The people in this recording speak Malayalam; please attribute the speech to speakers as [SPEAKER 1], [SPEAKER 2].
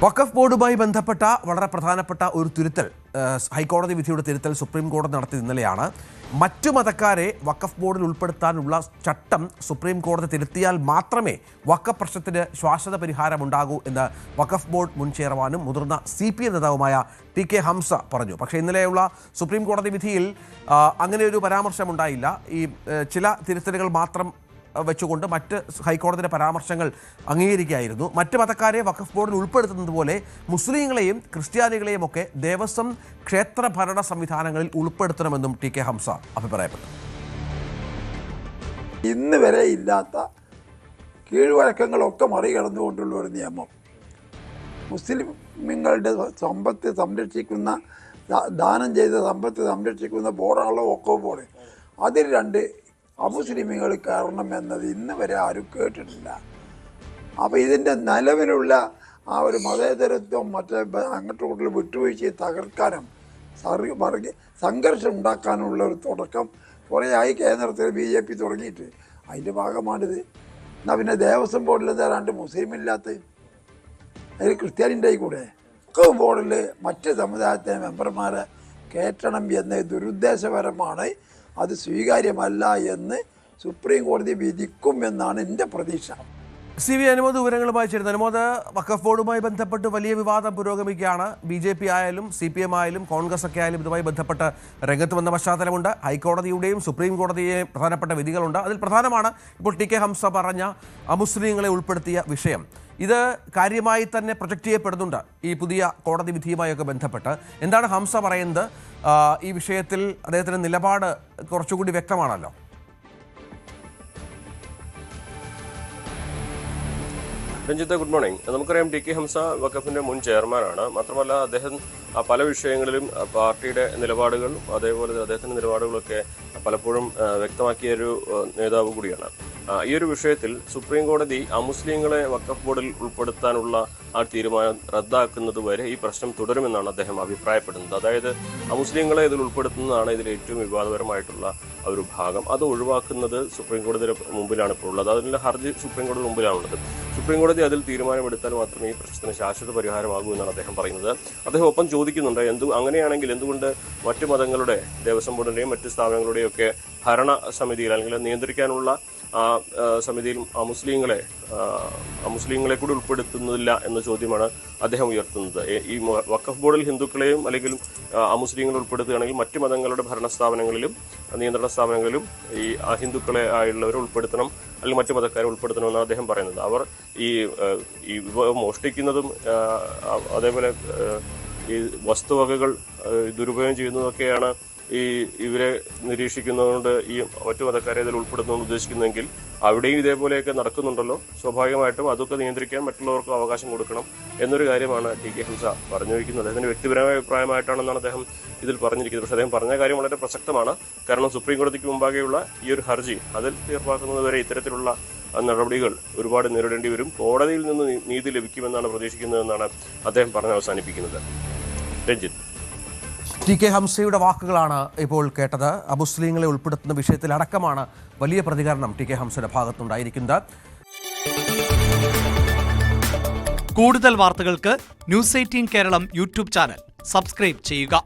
[SPEAKER 1] വഖഫ് ബോർഡുമായി ബന്ധപ്പെട്ട വളരെ പ്രധാനപ്പെട്ട ഒരു തിരുത്തൽ ഹൈക്കോടതി വിധിയുടെ തിരുത്തൽ സുപ്രീം കോടതി നടത്തിയത് ഇന്നലെയാണ്. മറ്റു മതക്കാരെ വഖഫ് ബോർഡിൽ ഉൾപ്പെടുത്താനുള്ള ചട്ടം സുപ്രീം കോടതി തിരുത്തിയാൽ മാത്രമേ വഖഫ് പ്രശ്നത്തിന് ശാശ്വത പരിഹാരമുണ്ടാകൂ എന്ന് വഖഫ് ബോർഡ് മുൻ ചെയർമാനും മുതിർന്ന CPM നേതാവുമായ TK ഹംസ പറഞ്ഞു. പക്ഷേ ഇന്നലെയുള്ള സുപ്രീം കോടതി വിധിയിൽ അങ്ങനെയൊരു പരാമർശമുണ്ടായില്ല. ഈ ചില തിരുത്തലുകൾ മാത്രം വെച്ചുകൊണ്ട് മറ്റ് ഹൈക്കോടതിയുടെ പരാമർശങ്ങൾ അംഗീകരിക്കുകയായിരുന്നു. മറ്റ് മതക്കാരെ വഖഫ് ബോർഡിൽ ഉൾപ്പെടുത്തുന്നത് പോലെ മുസ്ലിങ്ങളെയും ക്രിസ്ത്യാനികളെയും ഒക്കെ ദേവസ്വം ക്ഷേത്ര ഭരണ സംവിധാനങ്ങളിൽ ഉൾപ്പെടുത്തണമെന്നും TK ഹംസ അഭിപ്രായപ്പെട്ടു.
[SPEAKER 2] ഇന്ന് വരെ ഇല്ലാത്ത കീഴ്വഴക്കങ്ങളൊക്കെ മറികടന്നുകൊണ്ടുള്ള ഒരു നിയമം, മുസ്ലിങ്ങളുടെ സമ്പത്ത് സംരക്ഷിക്കുന്ന, ദാനം ചെയ്ത സമ്പത്ത് സംരക്ഷിക്കുന്ന ബോർഡാണല്ലോ വഖഫ് ബോർഡ്. അതിൽ രണ്ട് അമുസ്ലിമികൾ കയറണം എന്നത് ഇന്ന് വരെ ആരും കേട്ടിട്ടില്ല. അപ്പോൾ ഇതിൻ്റെ നിലവിലുള്ള ആ ഒരു മതേതരത്വം മറ്റേ അങ്ങോട്ടും വിട്ടുവീഴ്ചയെ തകർക്കാനും സംഘർഷം ഉണ്ടാക്കാനുള്ള ഒരു തുടക്കം കുറേയായി കേന്ദ്രത്തിൽ BJP തുടങ്ങിയിട്ട്. അതിൻ്റെ ഭാഗമാണിത്. എന്നാൽ പിന്നെ ദേവസ്വം ബോർഡിൽ എന്താ രണ്ട് മുസ്ലിം ഇല്ലാത്ത, അതിൽ ക്രിസ്ത്യാനിൻ്റെ കൂടെ വഖഫ് ബോർഡിൽ മറ്റ് സമുദായത്തിലെ മെമ്പർമാരെ കയറ്റണം എന്ന ദുരുദ്ദേശപരമാണ്. അത് സ്വീകാര്യമല്ല എന്ന് സുപ്രീം കോടതി വിധിക്കും എന്നാണ് എൻ്റെ പ്രതീക്ഷ.
[SPEAKER 1] CV അനുമോദ് വിവരങ്ങളുമായി ചേരുന്നു. അനുമോദ്, വഖഫ് ബോർഡുമായി ബന്ധപ്പെട്ട് വലിയ വിവാദം പുരോഗമിക്കുകയാണ്. BJP ആയാലും CPM ആയാലും കോൺഗ്രസ് ഒക്കെ ആയാലും ഇതുമായി ബന്ധപ്പെട്ട് രംഗത്ത് വന്ന പശ്ചാത്തലമുണ്ട്. ഹൈക്കോടതിയുടെയും സുപ്രീം കോടതിയെയും പ്രധാനപ്പെട്ട വിധികളുണ്ട്. അതിൽ പ്രധാനമാണ് ഇപ്പോൾ TK ഹംസ പറഞ്ഞ അമുസ്ലിങ്ങളെ ഉൾപ്പെടുത്തിയ വിഷയം. ഇത് കാര്യമായി തന്നെ പ്രൊജക്റ്റ് ചെയ്യപ്പെടുന്നുണ്ട് ഈ പുതിയ കോടതി വിധിയുമായൊക്കെ ബന്ധപ്പെട്ട്. എന്താണ് ഹംസ പറയുന്നത്? ഈ വിഷയത്തിൽ അദ്ദേഹത്തിൻ്റെ നിലപാട് കുറച്ചുകൂടി വ്യക്തമാണല്ലോ.
[SPEAKER 3] Ranjith, good morning. നമുക്കറിയാം TK ഹംസ വഖഫിന്റെ മുൻ ചെയർമാനാണ്. മാത്രമല്ല അദ്ദേഹം പല വിഷയങ്ങളിലും പാർട്ടിയുടെ നിലപാടുകൾ, അതേപോലെ അദ്ദേഹത്തിന്റെ നിലപാടുകളൊക്കെ പലപ്പോഴും വ്യക്തമാക്കിയ ഒരു നേതാവ് കൂടിയാണ്. ഈ ഒരു വിഷയത്തിൽ സുപ്രീം കോടതി അമുസ്ലിങ്ങളെ വഖഫ് ബോർഡിൽ ഉൾപ്പെടുത്താനുള്ള ആ തീരുമാനം റദ്ദാക്കുന്നത് വരെ ഈ പ്രശ്നം തുടരുമെന്നാണ് അദ്ദേഹം അഭിപ്രായപ്പെടുന്നത്. അതായത് അമുസ്ലിങ്ങളെ ഇതിൽ ഉൾപ്പെടുത്തുന്നതാണ് ഇതിൽ ഏറ്റവും വിവാദപരമായിട്ടുള്ള ഒരു ഭാഗം. അത് ഒഴിവാക്കുന്നത് സുപ്രീം കോടതിയുടെ മുമ്പിലാണ് ഇപ്പോൾ ഉള്ളത്. അതിൻ്റെ ഹർജി സുപ്രീം കോടതി മുമ്പിലാണുള്ളത്. സുപ്രീം കോടതി അതിൽ തീരുമാനമെടുത്താൽ മാത്രമേ ഈ പ്രശ്നത്തിന് ശാശ്വത പരിഹാരമാകൂ എന്നാണ് അദ്ദേഹം പറയുന്നത്. അദ്ദേഹം ഒപ്പം ചോദിക്കുന്നുണ്ട്, അങ്ങനെയാണെങ്കിൽ എന്തുകൊണ്ട് മറ്റു മതങ്ങളുടെ ദേവസ്വം ബോർഡിൻ്റെയും മറ്റ് സ്ഥാപനങ്ങളുടെയും ഒക്കെ ഭരണ സമിതിയിൽ അല്ലെങ്കിൽ നിയന്ത്രിക്കാനുള്ള സമിതിയിൽ മുസ്ലിങ്ങളെ കൂടി ഉൾപ്പെടുത്തുന്നില്ല എന്ന ചോദ്യമാണ് അദ്ദേഹം ഉയർത്തുന്നത്. ഈ വഖഫ് ബോർഡിൽ ഹിന്ദുക്കളെയും അല്ലെങ്കിൽ അമുസ്ലിങ്ങളെ ഉൾപ്പെടുത്തുകയാണെങ്കിൽ മറ്റു മതങ്ങളുടെ ഭരണസ്ഥാപനങ്ങളിലും നിയന്ത്രണ സ്ഥാപനങ്ങളിലും ഈ അഹിന്ദുക്കളെ ആയുള്ളവരെ ഉൾപ്പെടുത്തണം, അല്ലെങ്കിൽ മറ്റു മതക്കാരെ ഉൾപ്പെടുത്തണമെന്നാണ് അദ്ദേഹം പറയുന്നത്. അവർ ഈ മോഷ്ടിക്കുന്നതും അതേപോലെ ഈ വസ്തുവകകൾ ദുരുപയോഗം ചെയ്യുന്നതൊക്കെയാണ് ഇവരെ നിരീക്ഷിക്കുന്നതുകൊണ്ട് ഈ മറ്റു മതക്കാരെ ഇതിൽ ഉൾപ്പെടുത്തുന്നത് ഉദ്ദേശിക്കുന്നതെങ്കിൽ അവിടെയും ഇതേപോലെയൊക്കെ നടക്കുന്നുണ്ടല്ലോ. സ്വാഭാവികമായിട്ടും അതൊക്കെ നിയന്ത്രിക്കാൻ മറ്റുള്ളവർക്ക് അവകാശം കൊടുക്കണം എന്നൊരു കാര്യമാണ് TK ഹംസ പറഞ്ഞു വയ്ക്കുന്നത്. അതിന് വ്യക്തിപരമായ അഭിപ്രായമായിട്ടാണെന്നാണ് അദ്ദേഹം ഇതിൽ പറഞ്ഞിരിക്കുന്നത്. പക്ഷേ അദ്ദേഹം പറഞ്ഞ കാര്യം വളരെ പ്രസക്തമാണ്. കാരണം സുപ്രീം കോടതിക്ക് മുമ്പാകെയുള്ള ഈ ഒരു ഹർജി അതിൽ തീർപ്പാക്കുന്നതുവരെ ഇത്തരത്തിലുള്ള നടപടികൾ ഒരുപാട് നേരിടേണ്ടി വരും. കോടതിയിൽ നിന്ന് നീതി ലഭിക്കുമെന്നാണ് പ്രതീക്ഷിക്കുന്നതെന്നാണ് അദ്ദേഹം പറഞ്ഞ് അവസാനിപ്പിക്കുന്നത്. രഞ്ജിത്ത്,
[SPEAKER 1] TK ഹംസയുടെ വാക്കുകളാണ് ഇപ്പോൾ കേട്ടത്. അമുസ്ലിങ്ങളെ ഉൾപ്പെടുത്തുന്ന വിഷയത്തിലടക്കമാണ് വലിയ പ്രതികരണം TK ഹംസയുടെ ഭാഗത്തുണ്ടായിരിക്കുന്നത്.
[SPEAKER 4] കൂടുതൽ വാർത്തകൾക്ക് News 18 Keralam YouTube channel subscribe ചെയ്യുക.